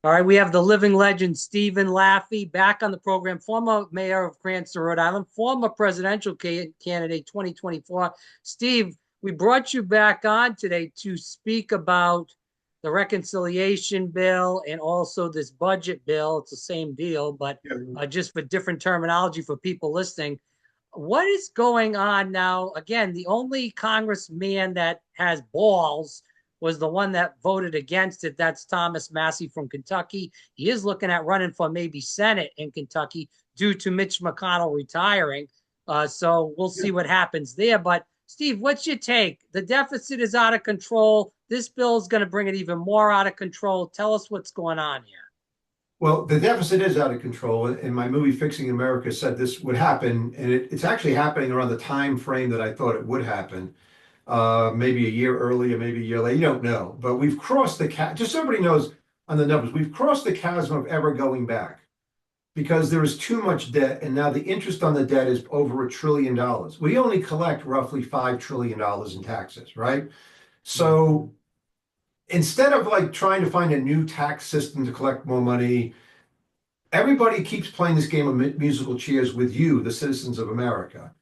All right, we have the living legend, Stephen Laffey, back on the program, former mayor of Cranston, Rhode Island, former presidential candidate 2024. Steve, we brought you back on today to speak about the reconciliation bill and also this budget bill. It's the same deal, but just for different terminology for people listening. What is going on now? Again, the only congressman that has balls was the one that voted against it. That's Thomas Massie from Kentucky. He is looking at running for maybe Senate in Kentucky due to Mitch McConnell retiring. So we'll see what happens there. But Steve, what's your take? The deficit is out of control. This bill is going to bring it even more out of control. Tell us what's going on here. Well, the deficit is out of control. And my movie Fixing America said this would happen. And it's actually happening around the time frame that I thought it would happen. Maybe a year earlier, maybe a year later, you don't know. But we've crossed the just so everybody knows on the numbers, we've crossed the chasm of ever going back because there is too much debt. And now the interest on the debt is over $1 trillion. We only collect roughly $5 trillion in taxes, right? So instead of like trying to find a new tax system to collect more money, everybody keeps playing this game of musical chairs with you, the citizens of America.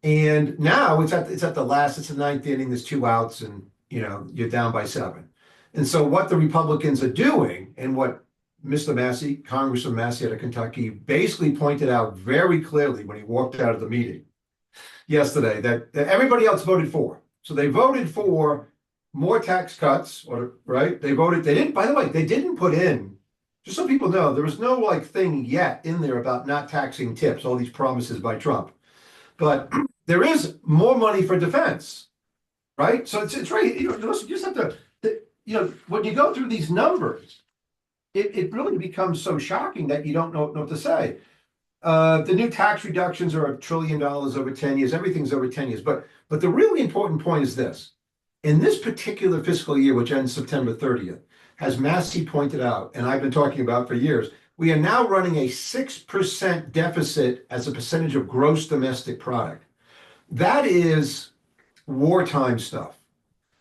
And now it's at the ninth inning, there's two outs, and you're down by 7. And so what the Republicans are doing, and what Mr. Massie, Congressman Massie out of Kentucky, basically pointed out very clearly when he walked out of the meeting yesterday, that everybody else voted for. So they voted for more tax cuts, right? They didn't, by the way, they didn't put in, just so people know, there was no like thing yet in there about not taxing tips, all these promises by Trump. But there is more money for defense, right? So it's right. You just have to, when you go through these numbers, it really becomes so shocking that you don't know what to say. The new tax reductions are $1 trillion over 10 years. Everything's over 10 years. But the really important point is this. In this particular fiscal year, which ends September 30th, as Massey pointed out, and I've been talking about for years, we are now running a 6% deficit as a percentage of gross domestic product. That is wartime stuff.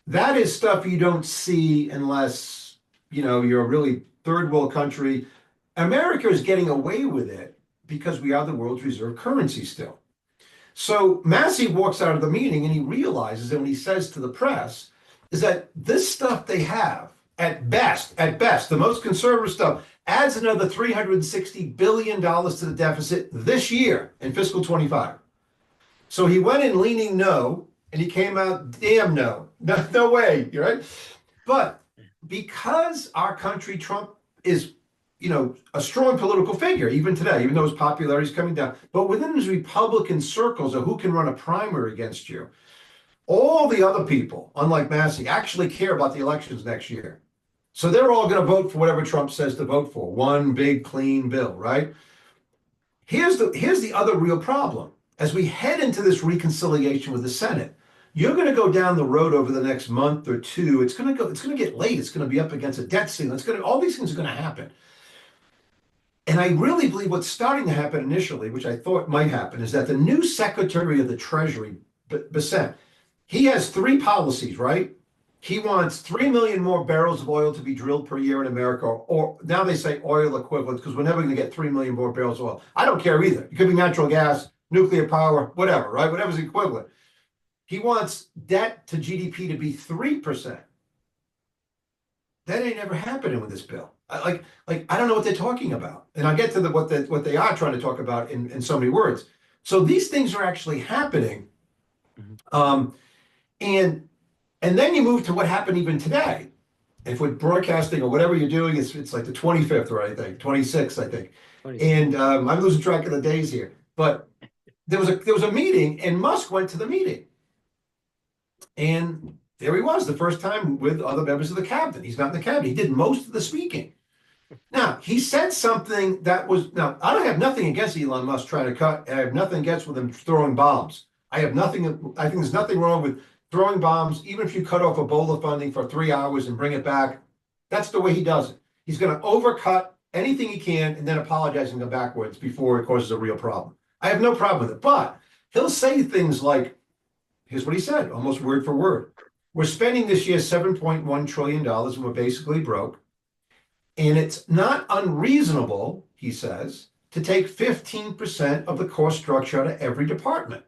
That is stuff you don't see unless, you're a really third world country. America is getting away with it because we are the world's reserve currency still. So Massey walks out of the meeting and he realizes, and what he says to the press is that this stuff they have, at best, the most conservative stuff, adds another $360 billion to the deficit this year in fiscal 25. So he went in leaning no, and he came out damn no. No way, right? But because our country, Trump is, a strong political figure, even today, even though his popularity is coming down. But within his Republican circles of who can run a primary against you, all the other people, unlike Massey, actually care about the elections next year. So they're all going to vote for whatever Trump says to vote for. One big, clean bill, right? Here's the other real problem. As we head into this reconciliation with the Senate, you're going to go down the road over the next month or two. It's going to get late. It's going to be up against a debt ceiling. all these things are going to happen. And I really believe what's starting to happen initially, which I thought might happen, is that the new Secretary of the Treasury, Bissett, he has 3 policies, right? He wants 3 million more barrels of oil to be drilled per year in America, or now they say oil equivalent, because we're never going to get 3 million more barrels of oil. I don't care either. It could be natural gas, nuclear power, whatever, right? Whatever's equivalent. He wants debt to GDP to be 3%. That ain't ever happening with this bill. I don't know what they're talking about. And I'll get to what they are trying to talk about in so many words. So these things are actually happening. And then you move to what happened even today. If we're broadcasting or whatever you're doing, it's like the 25th, right? I think 26th, I think. 26th. And I'm losing track of the days here. But there was a meeting, and Musk went to the meeting. And there he was, the first time with other members of the cabinet. He's not in the cabinet. He did most of the speaking. Now, he said something that was, now, I don't have nothing against Elon Musk trying to cut. I have nothing against with him throwing bombs. I think there's nothing wrong with throwing bombs, even if you cut off Ebola funding for 3 hours and bring it back. That's the way he does it. He's going to overcut anything he can and then apologize and go backwards before it causes a real problem. I have no problem with it. But he'll say things like, here's what he said, almost word for word. We're spending this year $7.1 trillion and we're basically broke. And it's not unreasonable, he says, to take 15% of the cost structure out of every department.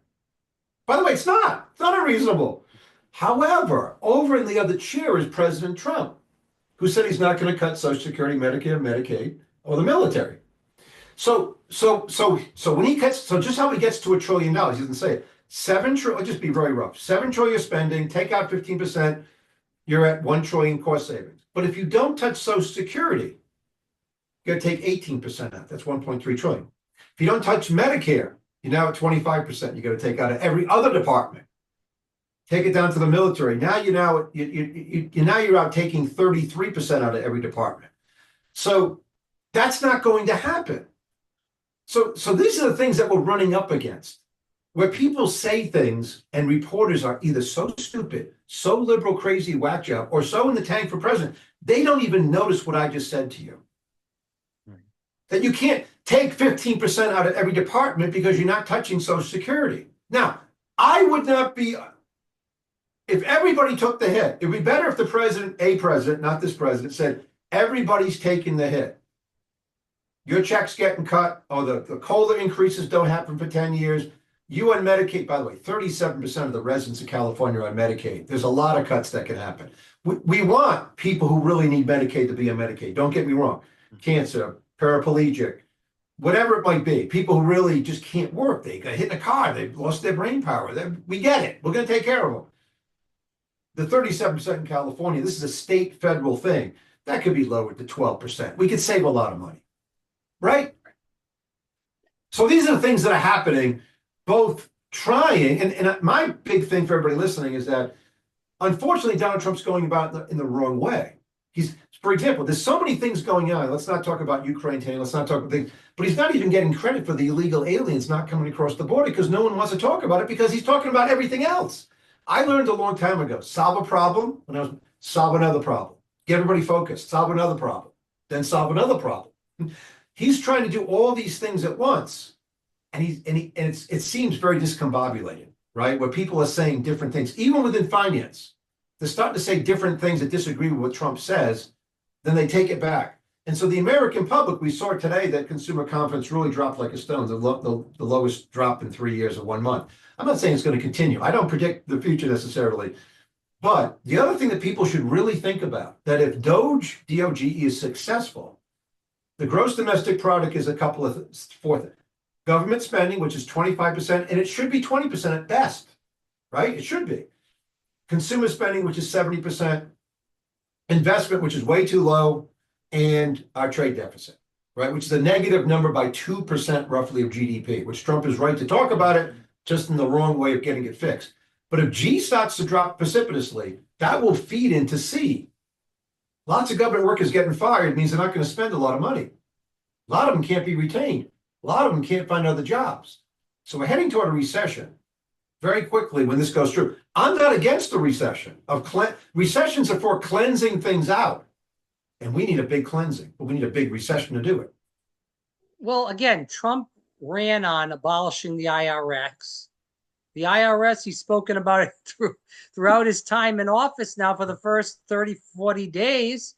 By the way, it's not. It's not unreasonable. However, over in the other chair is President Trump, who said he's not going to cut Social Security, Medicare, Medicaid, or the military. So when he cuts, so just how he gets to $1 trillion, he doesn't say it. 7 trillion, I'll just be very rough. 7 trillion spending, take out 15%, you're at 1 trillion cost savings. But if you don't touch Social Security, you got to take 18% out. That's 1.3 trillion. If you don't touch Medicare, you're now at 25%. You got to take out of every other department. Take it down to the military. Now you're out taking 33% out of every department. So that's not going to happen. So these are the things that we're running up against, where people say things and reporters are either so stupid, so liberal, crazy, whack job, or so in the tank for president, they don't even notice what I just said to you. Right. That you can't take 15% out of every department because you're not touching Social Security. Now, I would not be, if everybody took the hit, it'd be better if the president, not this president, said, everybody's taking the hit. Your check's getting cut, or the COLA increases don't happen for 10 years. You on Medicaid, by the way, 37% of the residents of California are on Medicaid. There's a lot of cuts that can happen. We want people who really need Medicaid to be on Medicaid. Don't get me wrong. Cancer, paraplegic, whatever it might be. People who really just can't work. They got hit in a car. They've lost their brain power. We get it. We're going to take care of them. The 37% in California, this is a state federal thing. That could be lowered to 12%. We could save a lot of money. Right? So these are the things that are happening, both trying, and my big thing for everybody listening is that, unfortunately, Donald Trump's going about it in the wrong way. For example, there's so many things going on. Let's not talk about Ukraine today. Let's not talk about things, but he's not even getting credit for the illegal aliens not coming across the border because no one wants to talk about it because he's talking about everything else. I learned a long time ago, solve a problem, when I was solve another problem. Get everybody focused, solve another problem, then solve another problem. He's trying to do all these things at once, and it seems very discombobulated, right? Where people are saying different things, even within finance. They're starting to say different things that disagree with what Trump says, then they take it back. And so the American public, we saw today that consumer confidence really dropped like a stone, the lowest drop in 3 years or 1 month. I'm not saying it's going to continue. I don't predict the future necessarily. But the other thing that people should really think about, that if DOGE is successful, the gross domestic product is a couple of fourth. Government spending, which is 25%, and it should be 20% at best, right? It should be. Consumer spending, which is 70%. Investment, which is way too low, and our trade deficit, right? Which is a negative number by 2% roughly of GDP, which Trump is right to talk about it, just in the wrong way of getting it fixed. But if G starts to drop precipitously, that will feed into C. Lots of government workers getting fired means they're not going to spend a lot of money. A lot of them can't be retained. A lot of them can't find other jobs. So we're heading toward a recession very quickly when this goes through. I'm not against the recession. Recessions are for cleansing things out. And we need a big cleansing, but we need a big recession to do it. Well, again, Trump ran on abolishing the IRS. The IRS, he's spoken about it throughout his time in office now for the first 30, 40 days.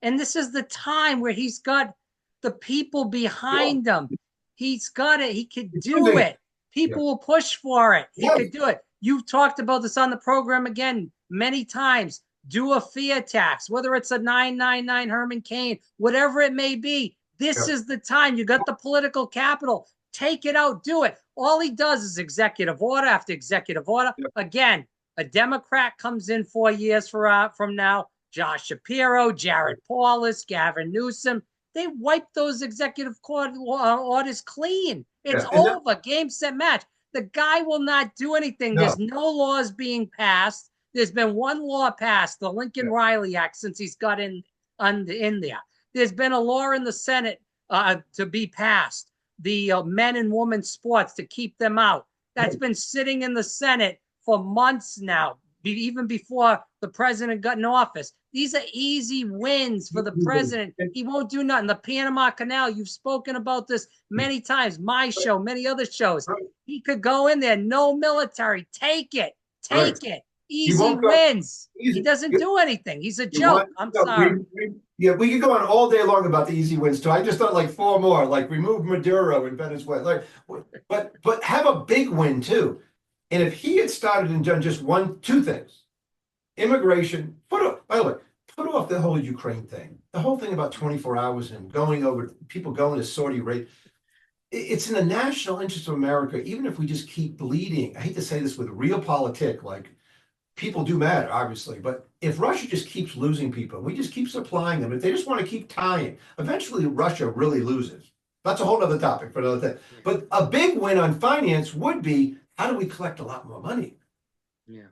And this is the time where he's got the people behind him. He's got it. He could do it. People will push for it. He could do it. You've talked about this on the program again many times. Do a fiat tax, whether it's a 999 Herman Cain, whatever it may be. This is the time. You got the political capital. Take it out. Do it. All he does is executive order after executive order. Again, a Democrat comes in 4 years from now. Josh Shapiro, Jared Polis, Gavin Newsom. They wipe those executive court orders clean. It's over. Game, set, match. The guy will not do anything. No. There's no laws being passed. There's been one law passed, the Lincoln Riley Act, since he's got in there. There's been a law in the Senate to be passed, the men and women sports, to keep them out. That's been sitting in the Senate for months now, even before the president got in office. These are easy wins for the president. He won't do nothing. The Panama Canal, you've spoken about this many times, my show, many other shows. He could go in there, no military, take it. He easy won't go wins. He easy. doesn't do anything. He's a You want, joke. I'm no, sorry. yeah, we could go on all day long about the easy wins too. I just thought like four more, like remove Maduro in Venezuela. Like, but have a big win too. And if he had started and done just two things, immigration, by the way, put off the whole Ukraine thing, the whole thing about 24 hours and going over, people going to Saudi Arabia. It's in the national interest of America, even if we just keep bleeding. I hate to say this with realpolitik, like people do matter, obviously, but if Russia just keeps losing people, we just keep supplying them, if they just want to keep tying, eventually Russia really loses. That's a whole other topic for another thing. But a big win on finance would be, how do we collect a lot more money? Yeah.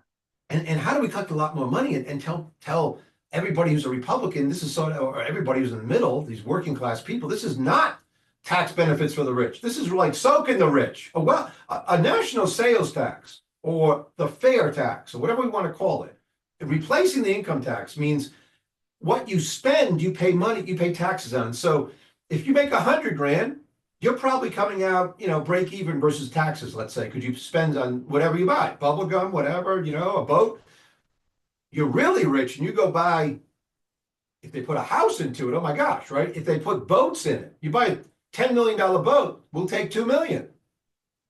And how do we collect a lot more money and tell everybody who's a Republican, this is sort of, or everybody who's in the middle, these working class people, this is not tax benefits for the rich. This is like soaking the rich. A national sales tax or the fair tax or whatever we want to call it. Replacing the income tax means what you spend, you pay money, you pay taxes on. So if you make 100 grand, you're probably coming out, break even versus taxes, let's say, because you spend on whatever you buy, bubble gum, whatever, a boat. You're really rich and you go buy, if they put a house into it, oh my gosh, right? If they put boats in it, you buy a $10 million boat, we'll take 2 million.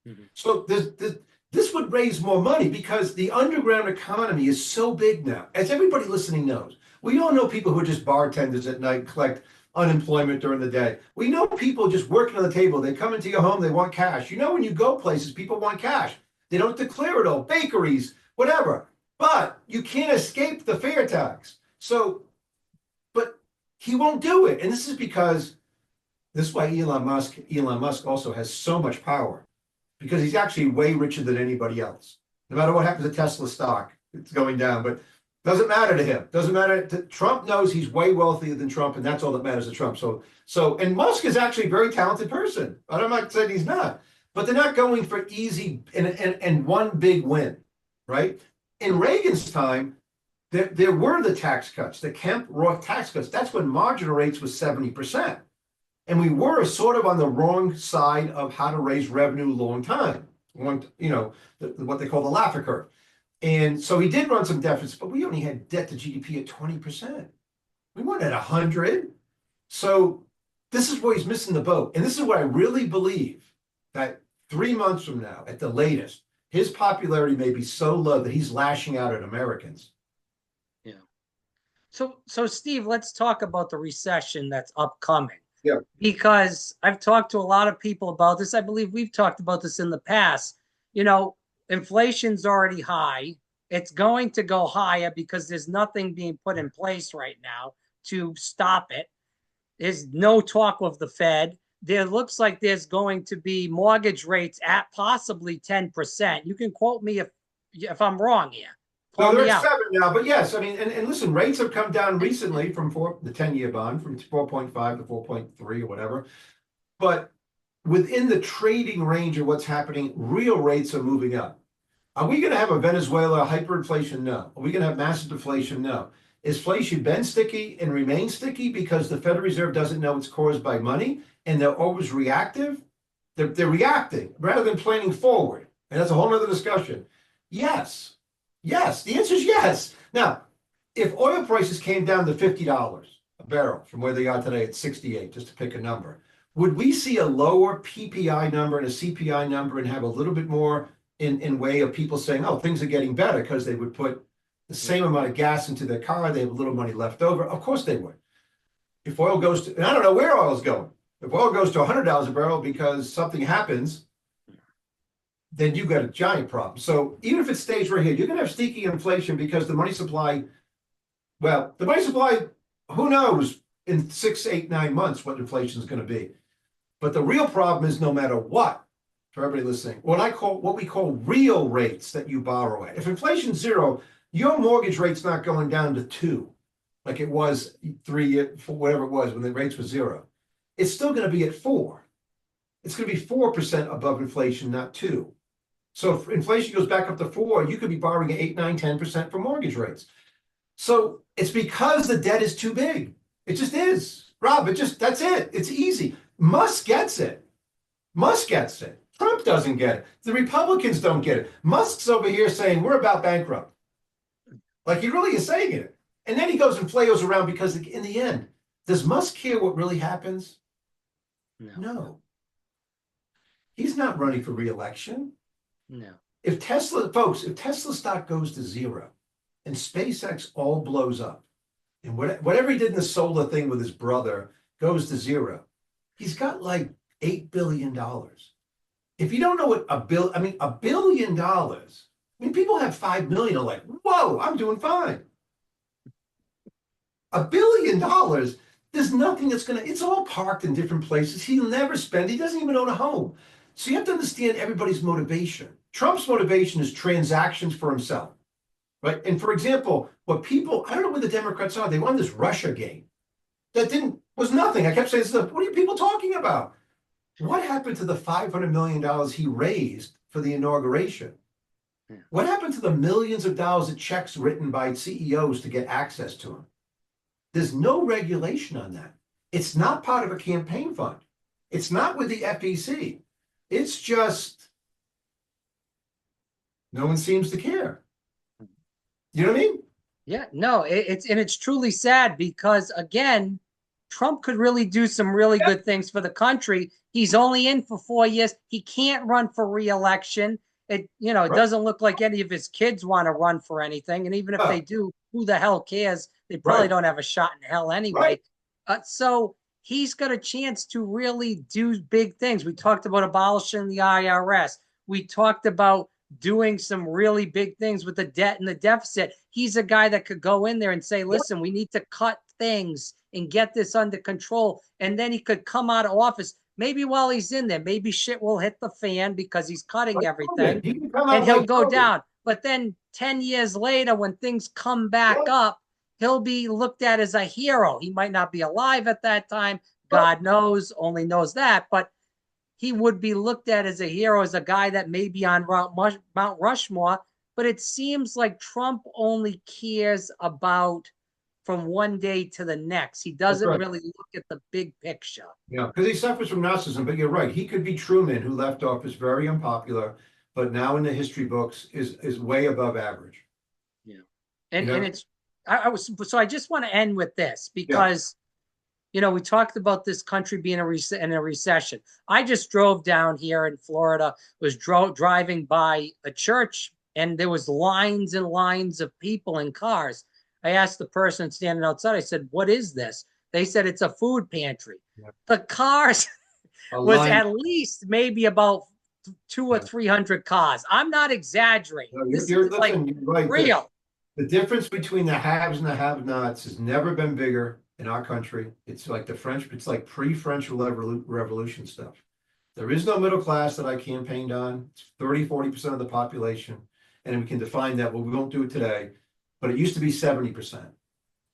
Mm-hmm. So this would raise more money because the underground economy is so big now. As everybody listening knows, we all know people who are just bartenders at night, collect unemployment during the day. We know people just working on the table. They come into your home, they want cash. When you go places, people want cash. They don't declare it all, bakeries, whatever. But you can't escape the fair tax. So, but he won't do it. And this is because, this is why Elon Musk also has so much power, because he's actually way richer than anybody else. No matter what happens to Tesla stock, it's going down, but doesn't matter to him. Doesn't matter to Trump. Knows he's way wealthier than Trump, and that's all that matters to Trump. And Musk is actually a very talented person. I'm not saying he's not, but they're not going for easy and one big win, right? In Reagan's time, there were the tax cuts, the Kemp-Roth tax cuts. That's when marginal rates was 70%. And we were sort of on the wrong side of how to raise revenue long time, what they call the Laffey curve. And so he did run some deficits, but we only had debt to GDP at 20%. We weren't at 100. So this is where he's missing the boat. And this is what I really believe, that 3 months from now, at the latest, his popularity may be so low that he's lashing out at Americans. Yeah. So Steve, let's talk about the recession that's upcoming. Yeah. Because I've talked to a lot of people about this. I believe we've talked about this in the past. Inflation's already high. It's going to go higher because there's nothing being put in place right now to stop it. There's no talk of the Fed. There looks like there's going to be mortgage rates at possibly 10%. You can quote me if I'm wrong here. Well, they're at 7 now, but yes, I mean, and listen, rates have come down recently from the 10-year bond from 4.5 to 4.3 or whatever. But within the trading range of what's happening, real rates are moving up. Are we going to have a Venezuela hyperinflation? No. Are we going to have massive deflation? No. Is inflation been sticky and remain sticky because the Federal Reserve doesn't know it's caused by money and they're always reactive? They're reacting rather than planning forward. And that's a whole other discussion. Yes. Yes, the answer is yes. Now, if oil prices came down to $50 a barrel from where they are today at 68, just to pick a number, would we see a lower PPI number and a CPI number and have a little bit more in way of people saying, oh, things are getting better because they would put the same amount of gas into their car, they have a little money left over? Of course they would. If oil goes to, and I don't know where oil is going, if oil goes to $100 a barrel because something happens, then you've got a giant problem. So even if it stays right here, you're going to have sticky inflation because the money supply, who knows in 6, 8, 9 months what inflation is going to be. But the real problem is no matter what, for everybody listening, what we call real rates that you borrow at. If inflation's 0, your mortgage rate's not going down to 2, like it was 3, whatever it was when the rates were 0. It's still going to be at 4. It's going to be 4% above inflation, not 2. So if inflation goes back up to 4, you could be borrowing at 8, 9, 10% for mortgage rates. So it's because the debt is too big. It just is. Rob, that's it. It's easy. Musk gets it. Trump doesn't get it. The Republicans don't get it. Musk's over here saying we're about bankrupt. Like he really is saying it. And then he goes and flails around because in the end, does Musk care what really happens? No, No. He's not running for re-election. no. If Tesla, folks, if Tesla stock goes to zero and SpaceX all blows up, and whatever he did in the solar thing with his brother goes to zero, he's got like $8 billion. If you don't know what $1 billion, I mean, people have 5 million are like, whoa, I'm doing fine. $1 billion, there's nothing that's it's all parked in different places. He'll never spend, he doesn't even own a home. So you have to understand everybody's motivation. Trump's motivation is transactions for himself, right? And for example, I don't know where the Democrats are. They won this Russia game that was nothing. I kept saying stuff. What are you people talking about? What happened to the $500 million he raised for the inauguration? Yeah. What happened to the millions of dollars of checks written by CEOs to get access to him? There's no regulation on that. It's not part of a campaign fund. It's not with the FEC. It's just no one seems to care. You know what I mean? Yeah, no, it's truly sad because again, Trump could really do some really good things for the country. He's only in for 4 years. He can't run for re-election. It doesn't look like any of his kids want to run for anything. And even if they do, who the hell cares? They probably don't have a shot in hell anyway. So he's got a chance to really do big things. We talked about abolishing the IRS. We talked about doing some really big things with the debt and the deficit. He's a guy that could go in there and say, listen, we need to cut things and get this under control. And then he could come out of office. Maybe while he's in there, maybe shit will hit the fan because he's cutting everything and he'll go down. But then 10 years later, when things come back up, he'll be looked at as a hero. He might not be alive at that time. God knows, only knows that. But he would be looked at as a hero, as a guy that may be on Mount Rushmore. But it seems like Trump only cares about from one day to the next. He doesn't really look at the big picture. Yeah, because he suffers from narcissism, but you're right. He could be Truman, who left office very unpopular, but now in the history books is way above average. Yeah. And it's, I just want to end with this because, we talked about this country being in a recession. I just drove down here in Florida, was driving by a church, and there was lines and lines of people in cars. I asked the person standing outside, I said, what is this? They said, it's a food pantry. Yeah. The cars was at least maybe about 200 or 300 cars. I'm not exaggerating. No, this you're is like right. real. The difference between the haves and the have-nots has never been bigger in our country. It's like it's like pre-French Revolution stuff. There is no middle class that I campaigned on. It's 30-40% of the population. And we can define that, well, we won't do it today. But it used to be 70%.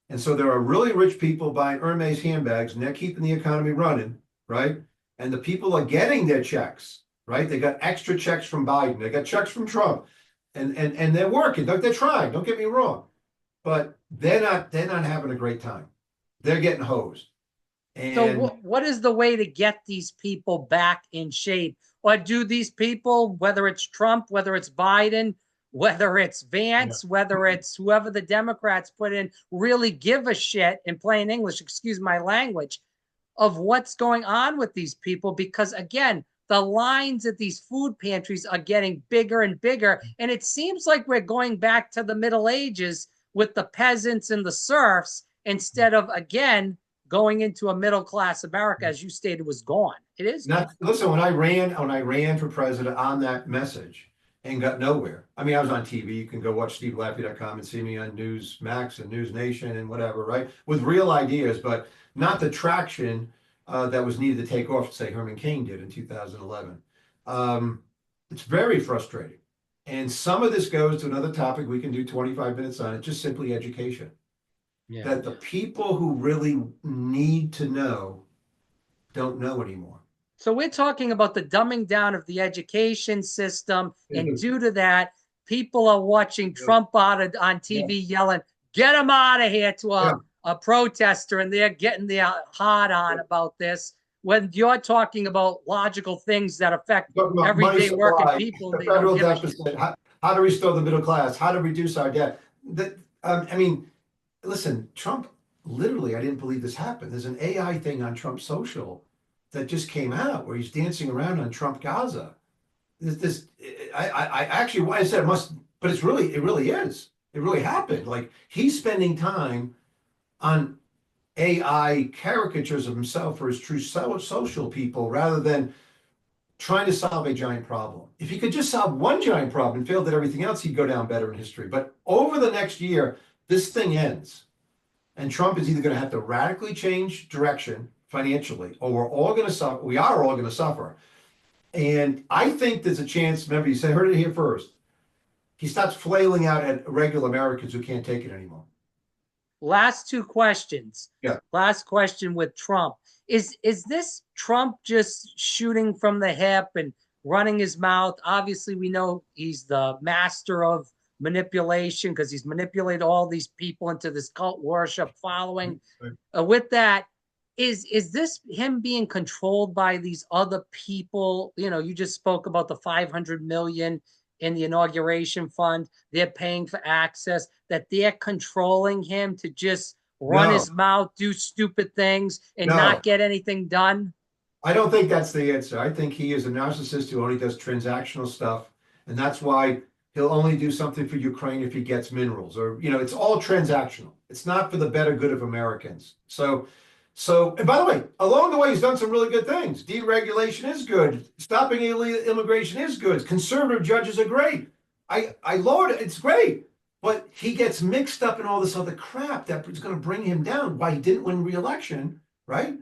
And so there are really rich people buying Hermes handbags and they're keeping the economy running, right? And the people are getting their checks, right? They got extra checks from Biden. They got checks from Trump. And they're working. They're trying, don't get me wrong. But they're not having a great time. They're getting hosed. And so what is the way to get these people back in shape? Or do these people, whether it's Trump, whether it's Biden, whether it's Vance, whether it's whoever the Democrats put in, really give a shit, in plain English, excuse my language, of what's going on with these people? Because again, the lines at these food pantries are getting bigger and bigger. And it seems like we're going back to the Middle Ages with the peasants and the serfs instead of, again, going into a middle-class America, as you stated, was gone. It is. Listen, when I ran for president on that message, and got nowhere. I mean, I was on TV. You can go watch SteveLaffey.com and see me on Newsmax and News Nation and whatever, right? With real ideas, but not the traction that was needed to take off, say Herman Cain did in 2011. It's very frustrating. And some of this goes to another topic we can do 25 minutes on. It's just simply education. Yeah. That the people who really need to know don't know anymore. So we're talking about the dumbing down of the education system. And due to that, people are watching Trump on TV yelling, get him out of here to a protester. And they're getting their hard on about this. When you're talking about logical things that affect everyday working people, the federal deficit, how to restore the middle class, how to reduce our debt. I mean, listen, Trump, literally, I didn't believe this happened. There's an AI thing on Trump social that just came out where he's dancing around on Trump Gaza. This, I actually, why I said it must, but it really is. It really happened. Like he's spending time on AI caricatures of himself or his true social people rather than trying to solve a giant problem. If he could just solve one giant problem and failed at everything else, he'd go down better in history. But over the next year, this thing ends. And Trump is either going to have to radically change direction financially, or we're all going to suffer. We are all going to suffer. And I think there's a chance, remember, you said, heard it here first. He starts flailing out at regular Americans who can't take it anymore. Last two questions. Yeah. Last question with Trump. Is this Trump just shooting from the hip and running his mouth? Obviously, we know he's the master of manipulation because he's manipulated all these people into this cult worship following. Right. With that, is this him being controlled by these other people? You know, you just spoke about the 500 million in the inauguration fund. They're paying for access, that they're controlling him to just run No, his mouth, do stupid things, and no, not get anything done? I don't think that's the answer. I think he is a narcissist who only does transactional stuff. And that's why he'll only do something for Ukraine if he gets minerals or, you know, it's all transactional. It's not for the better good of Americans. And by the way, along the way, he's done some really good things. Deregulation is good. Stopping illegal immigration is good. Conservative judges are great. Lord, it's great. But he gets mixed up in all this other crap that is going to bring him down. Why he didn't win re-election, right?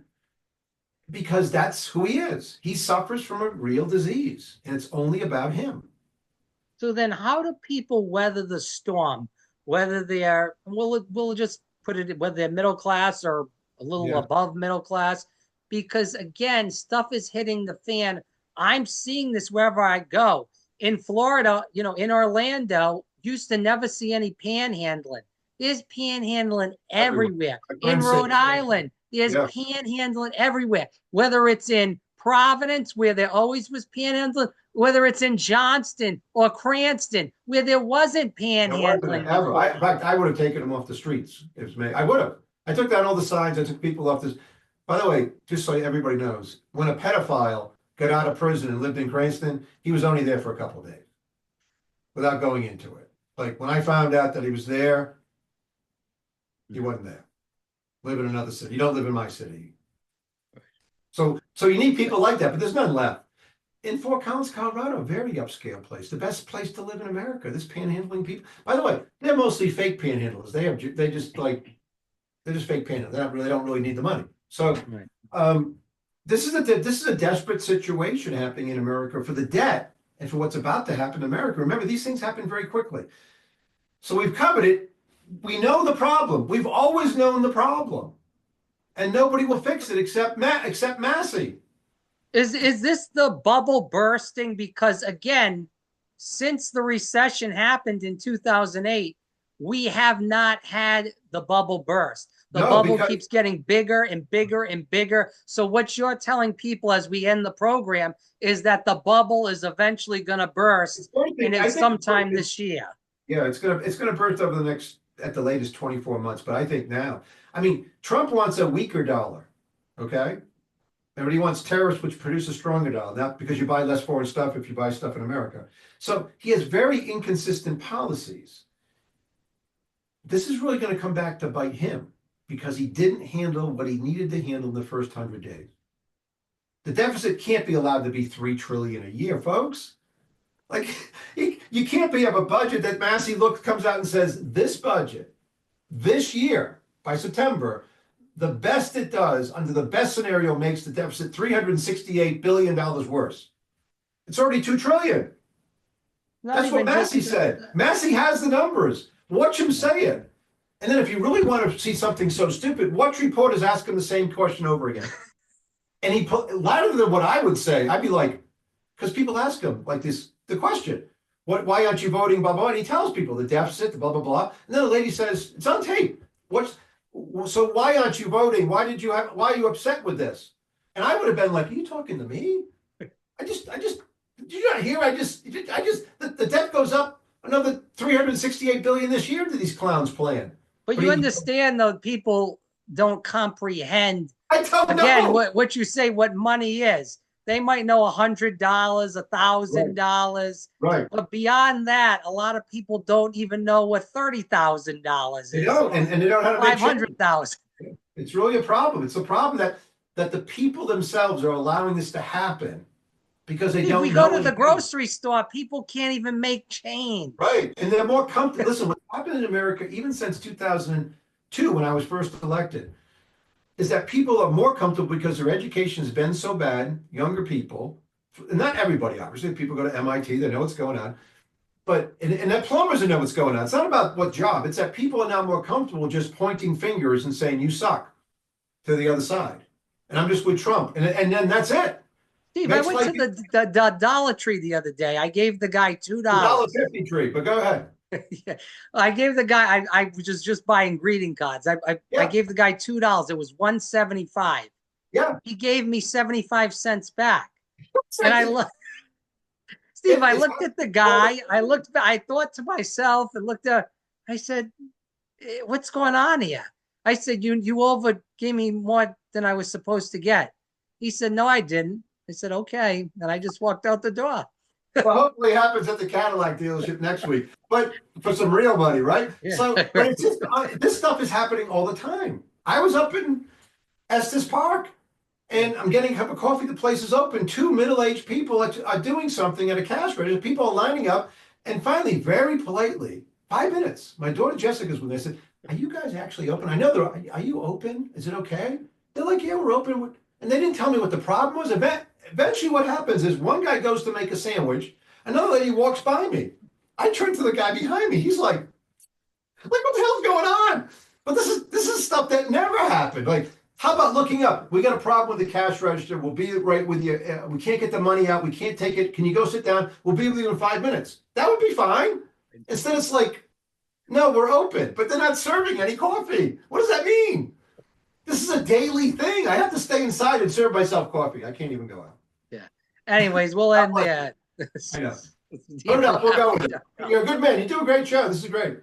Because that's who he is. He suffers from a real disease, and it's only about him. So then how do people weather the storm? Whether they are, we'll just put it, whether they're middle class or a little Yeah. above middle class, because again, stuff is hitting the fan. I'm seeing this wherever I go. In Florida, you know, in Orlando, used to never see any panhandling. There's panhandling everywhere. In Rhode Island, there's Yeah. panhandling everywhere. Whether it's in Providence, where there always was panhandling, whether it's in Johnston or Cranston, where there wasn't panhandling Ever. before. In fact, I would have taken him off the streets. It was me. I would have. I took down all the signs. I took people off this. By the way, just so everybody knows, when a pedophile got out of prison and lived in Cranston, he was only there for a couple of days without going into it. Like when I found out that he was there, he wasn't there. Live in another city. You don't live in my city. So you need people like that, but there's none left. In Fort Collins, Colorado, a very upscale place, the best place to live in America. This panhandling people. By the way, they're mostly fake panhandlers. They're just fake panhandlers. They don't really need the money. So, this is a desperate situation happening in America for the debt and for what's about to happen in America. Remember, these things happen very quickly. So we've covered it. We know the problem. We've always known the problem, and nobody will fix it except Massey. Is this the bubble bursting? Because again, since the recession happened in 2008, we have not had the bubble burst. The bubble keeps getting bigger and bigger and bigger. So what you're telling people as we end the program is that the bubble is eventually going to burst sometime this year. Yeah, it's gonna burst over the next, at the latest, 24 months. But I think now, I mean, Trump wants a weaker dollar. Okay. Everybody wants tariffs, which produce a stronger dollar, not because you buy less foreign stuff if you buy stuff in America. So he has very inconsistent policies. This is really going to come back to bite him because he didn't handle what he needed to handle in the first 100 days. The deficit can't be allowed to be $3 trillion a year, folks. Like you can't have a budget that Massey comes out and says this budget this year by September, the best it does under the best scenario makes the deficit $368 billion worse. It's already $2 trillion. That's what Massey said. Massey has the numbers. Watch him say it. And then if you really want to see something so stupid, watch reporters ask him the same question over again. And he put, louder than what I would say, I'd be like, because people ask him like this, the question, why aren't you voting, blah, blah, and he tells people the deficit, the blah, blah, blah. And then the lady says, it's on tape. So why aren't you voting? Why are you upset with this? And I would have been like, are you talking to me? Did you not hear? The debt goes up another 368 billion this year to these clowns playing. But But you he, understand, though, people don't comprehend, I don't again, know. what you say, what money is. They might know $100, $1,000, Right. but beyond that, a lot of people don't even know what $30,000 They is don't, or and they don't know how to make change. 500,000. It's really a problem. It's a problem that the people themselves are allowing this to happen because they If we don't go know to the any grocery store, people can't even make change. right. And they're more comfortable. Listen, what's happened in America, even since 2002, when I was first elected, is that people are more comfortable because their education has been so bad, younger people, and not everybody, obviously. People go to MIT, they know what's going on. But and that plumbers know what's going on. It's not about what job. It's that people are now more comfortable just pointing fingers and saying you suck to the other side. And I'm just with Trump. And then that's it. Steve, I Makes went life to the Dollar Tree the other day. I gave the guy the dollar $2. 50 tree, but go ahead. Yeah. I gave the guy, I was just buying greeting cards. I Yeah, gave the guy $2. It was 175. yeah. He gave me 75 cents back. It's And like I looked, Steve, I it's looked at the guy. I thought to myself and looked at, I said, what's going on here? I said, you over gave me more than I was supposed to get. He said, no, I didn't. I said, okay. And I just walked out the door. well, hopefully it happens at the Cadillac dealership next week, but for some real money, right? Yeah. So, but it's just, this stuff is happening all the time. I was up in Estes Park and I'm getting a cup of coffee. The place is open. Two middle-aged people are doing something at a cash register. People are lining up. And finally, very politely, 5 minutes, my daughter Jessica's with me. I said, are you guys actually open? I know are you open? Is it okay? They're like, yeah, we're open. And they didn't tell me what the problem was. Eventually what happens is one guy goes to make a sandwich. Another lady walks by me. I turn to the guy behind me. He's like what the hell's going on? But this is stuff that never happened. Like, how about looking up? We got a problem with the cash register. We'll be right with you. We can't get the money out. We can't take it. Can you go sit down? We'll be with you in 5 minutes. That would be fine. Instead, it's like, no, we're open, but they're not serving any coffee. What does that mean? This is a daily thing. I have to stay inside and serve myself coffee. I can't even go out. Yeah. Anyways, we'll end there. I know. Put it up. We'll go with it. You're a good man. You do a great show. This is great.